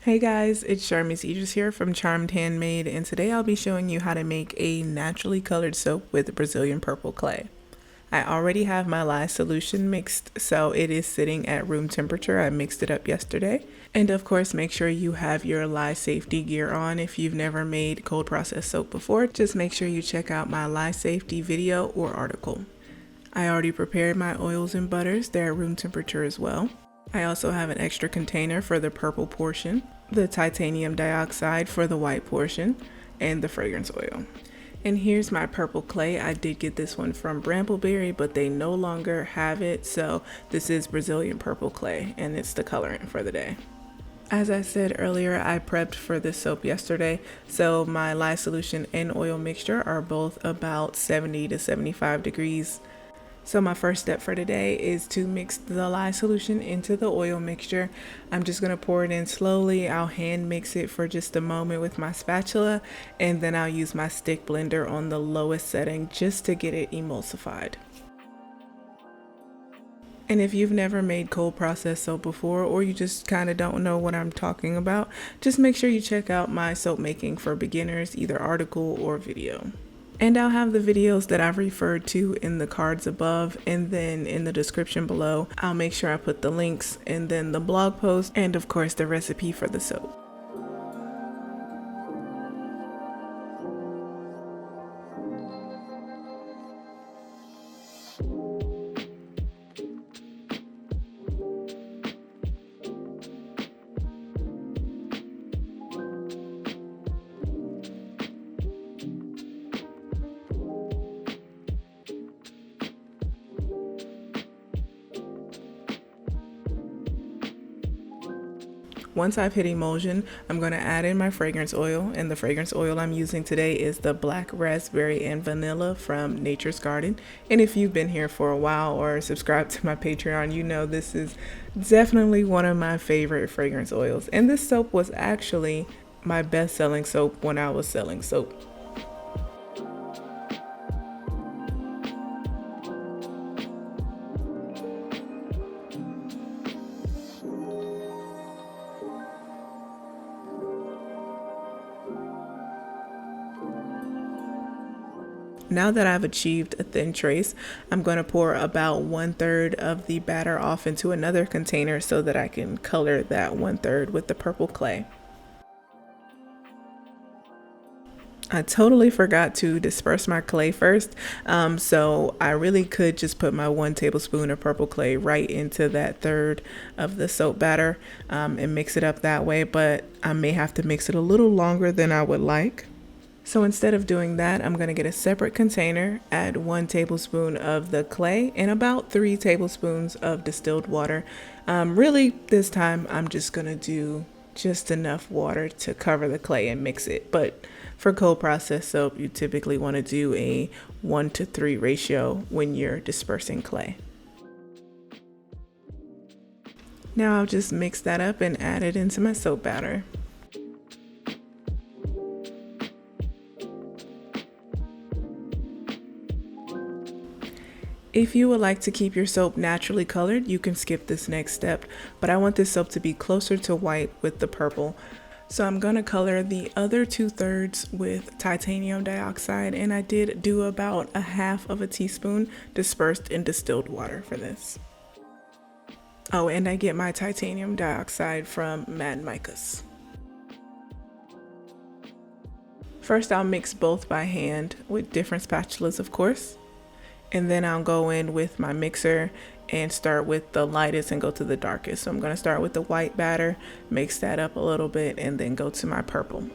Hey guys, it's Charmy's Idris here from Charmed Handmade, and today I'll be showing you how to make a naturally colored soap with Brazilian purple clay. I already have my Lye Solution mixed, so it is sitting at room temperature. I mixed it up yesterday. And of course, make sure you have your Lye safety gear on. If you've never made cold process soap before, just make sure you check out my Lye safety video or article. I already prepared my oils and butters. They're at room temperature as well. I also have an extra container for the purple portion, the titanium dioxide for the white portion, and the fragrance oil. And here's my purple clay. I did get this one from Brambleberry, but they no longer have it, so this is Brazilian purple clay, and it's the colorant for the day. As I said earlier, I prepped for this soap yesterday, so my Lye Solution and oil mixture are both about 70 to 75 degrees. So my first step for today is to mix the Lye Solution into the oil mixture. I'm just going to pour it in slowly. I'll hand mix it for just a moment with my spatula, and then I'll use my stick blender on the lowest setting just to get it emulsified. And if you've never made cold process soap before, or you just kind of don't know what I'm talking about, just make sure you check out my soap making for beginners, either article or video. And I'll have the videos that I've referred to in the cards above, and then in the description below, I'll make sure I put the links, and then the blog post, and of course the recipe for the soap. Once I've hit emulsion, I'm going to add in my fragrance oil, and the fragrance oil I'm using today is the black raspberry and vanilla from Nature's Garden. And if you've been here for a while or subscribed to my Patreon, you know this is definitely one of my favorite fragrance oils. And this soap was actually my best-selling soap when I was selling soap. Now that I've achieved a thin trace, I'm going to pour about 1/3 of the batter off into another container so that I can color that 1/3 with the purple clay. I totally forgot to disperse my clay first, so I really could just put my 1 tablespoon of purple clay right into that third of the soap batter and mix it up that way, but I may have to mix it a little longer than I would like. So instead of doing that, I'm going to get a separate container, add 1 tablespoon of the clay and about 3 tablespoons of distilled water. Really, this time I'm just going to do just enough water to cover the clay and mix it. But for cold process soap, you typically want to do a 1-to-3 ratio when you're dispersing clay. Now I'll just mix that up and add it into my soap batter. If you would like to keep your soap naturally colored, you can skip this next step, but I want this soap to be closer to white with the purple. So I'm going to color the other 2/3 with titanium dioxide, and I did do about a 1/2 teaspoon dispersed in distilled water for this. Oh, and I get my titanium dioxide from Mad Micas. First, I'll mix both by hand with different spatulas, of course. And then I'll go in with my mixer and start with the lightest and go to the darkest. So I'm going to start with the white batter, mix that up a little bit, and then go to my purple.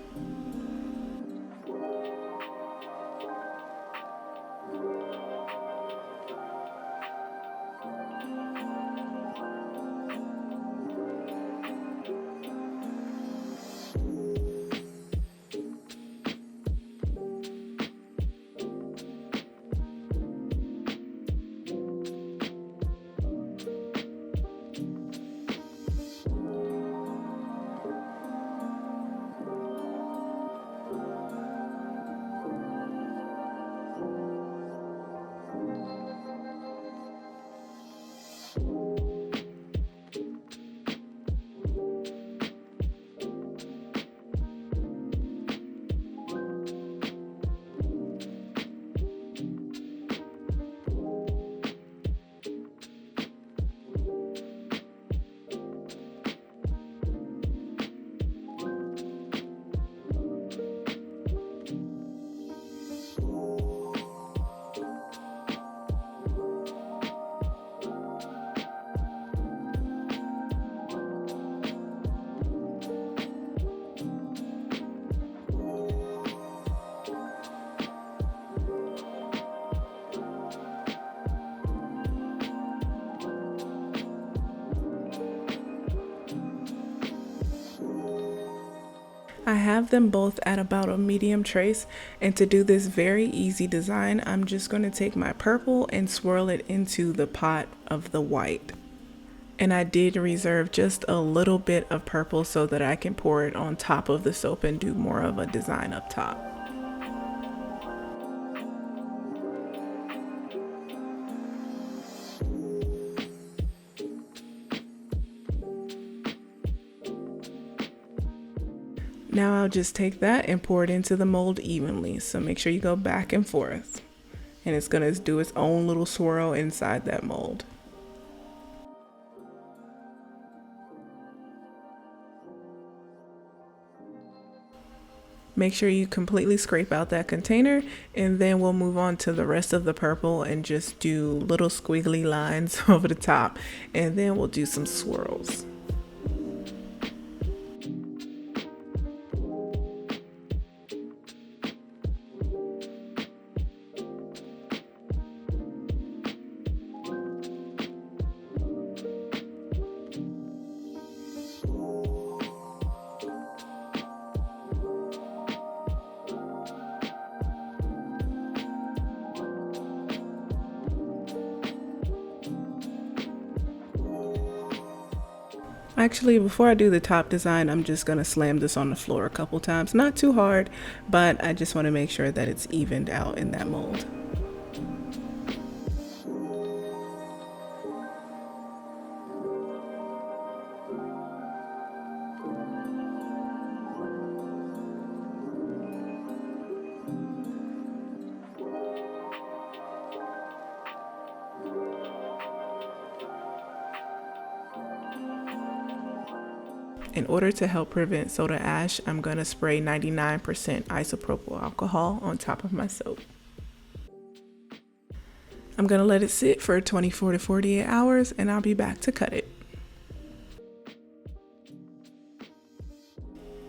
I have them both at about a medium trace, and to do this very easy design, I'm just going to take my purple and swirl it into the pot of the white. And I did reserve just a little bit of purple so that I can pour it on top of the soap and do more of a design up top. Now I'll just take that and pour it into the mold evenly. So make sure you go back and forth. And it's gonna do its own little swirl inside that mold. Make sure you completely scrape out that container, and then we'll move on to the rest of the purple and just do little squiggly lines over the top, and then we'll do some swirls. Actually, before I do the top design, I'm just going to slam this on the floor a couple times. Not too hard, but I just want to make sure that it's evened out in that mold. In order to help prevent soda ash, I'm going to spray 99% isopropyl alcohol on top of my soap. I'm going to let it sit for 24 to 48 hours and I'll be back to cut it.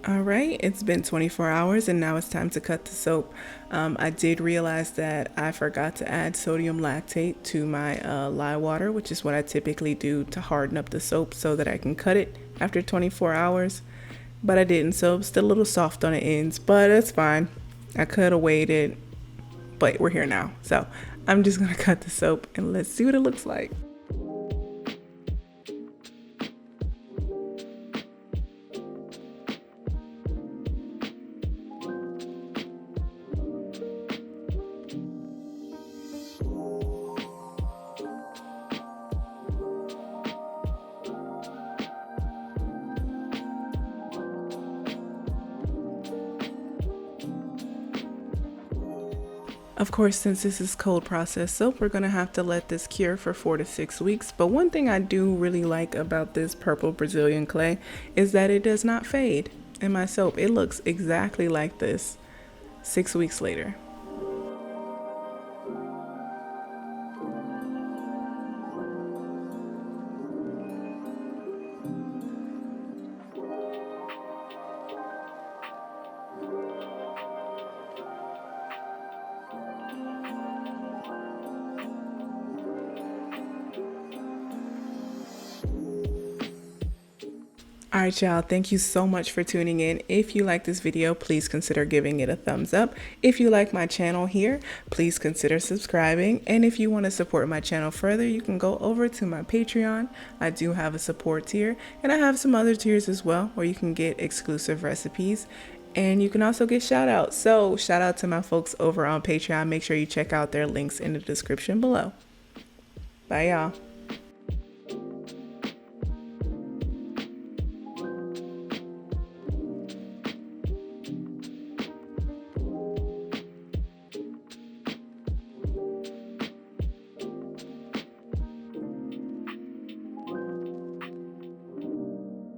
Alright, it's been 24 hours and now it's time to cut the soap. I did realize that I forgot to add sodium lactate to my lye water, which is what I typically do to harden up the soap so that I can cut it after 24 hours. But I didn't, so it's still a little soft on the ends, but it's fine. I could have waited, but we're here now. So I'm just going to cut the soap and let's see what it looks like. Of course, since this is cold processed soap, we're going to have to let this cure for 4 to 6 weeks. But one thing I do really like about this purple Brazilian clay is that it does not fade in my soap. It looks exactly like this 6 weeks later. Alright y'all, thank you so much for tuning in. If you like this video, please consider giving it a thumbs up. If you like my channel here, please consider subscribing. And if you want to support my channel further, you can go over to my Patreon. I do have a support tier, and I have some other tiers as well where you can get exclusive recipes. And you can also get shout outs. So shout out to my folks over on Patreon. Make sure you check out their links in the description below. Bye y'all.